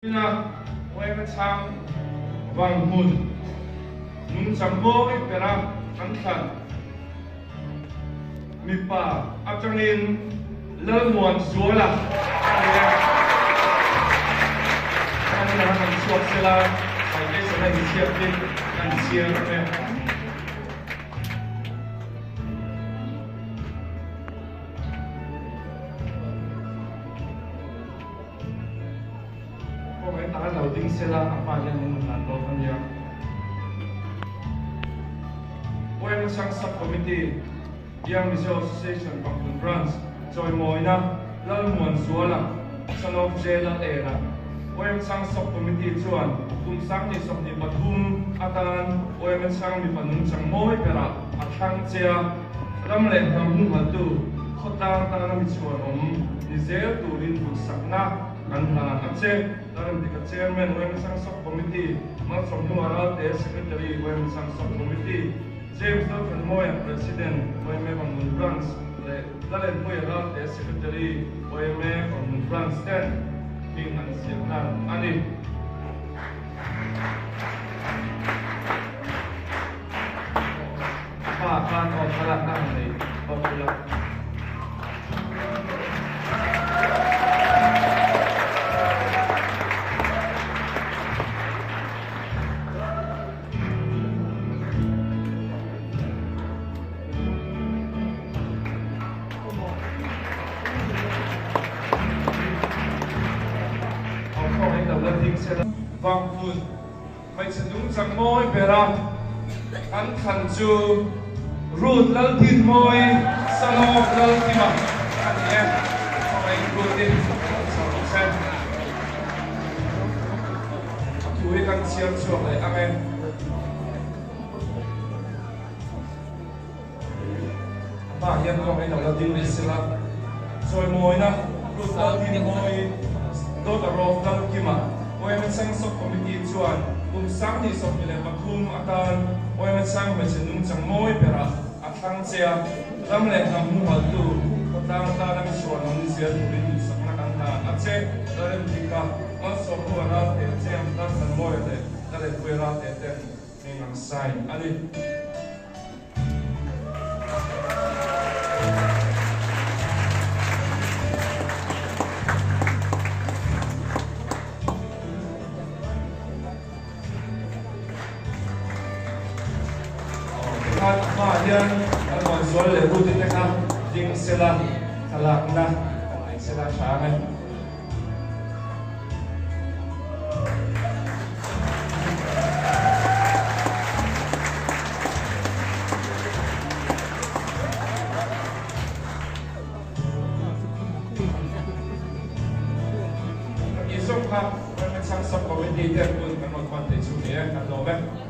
YMA Chhang Vanghmun YMA Chhang Mipa Lalmuanzuala YMA Chhang Subcommittee Young Visual Association Vanghmun Branch Joy Moina Lalmuanzuala Son of THLÀ YMA Chhang Subcommittee Chuan Sang ni Sokni Pathum Atan YMA Chhang Mipanung Chang Moi Pera Athang Chia Ramlen HUMHALH Tu Khotang Tanam Chuan Nizel Turin Buksakna Kanha Ache Taram Dika Chairman YMA Chhang Subcommittee Lalmuanzuala Secretary YMA Chhang Subcommittee James Lalmuanzuala President YMA Vanghmun Branch Lalmuanzuala Secretary YMA Vanghmun Branch 10 King and Sianan Ani Kan o kalat na ni popular Vanghmun YMA Chhang Moi Pera An Khan Chu Ruthi Laldinmawii Sanok Laltima Ani Ruthi THUPUI kan siam chuak le amen ba hian ko ai lo din le sila joy moina Ruthi Laldinmawii Dr. Lalkima YMA Chhang Subcommittee chuan Sang ni Sokni Pathum Atan YMA Chhang Mipanung Chang Moi Pera Athang Chia Ramlen HUMHALH Tu Khotang Tanam Chuan Nizel Turin Buksakna Kanha Ache Taram Dika Malsoruara Chiam Tan Moi Le Lalmuanzuala Ten Mingang Sai Ani Lalmuanzuala le Ruthi Teka ding sila talak na sila sa amin. Isok ha YMA Chhang Subcommittee 10 pun kan magpantay sumiyah kan lobe.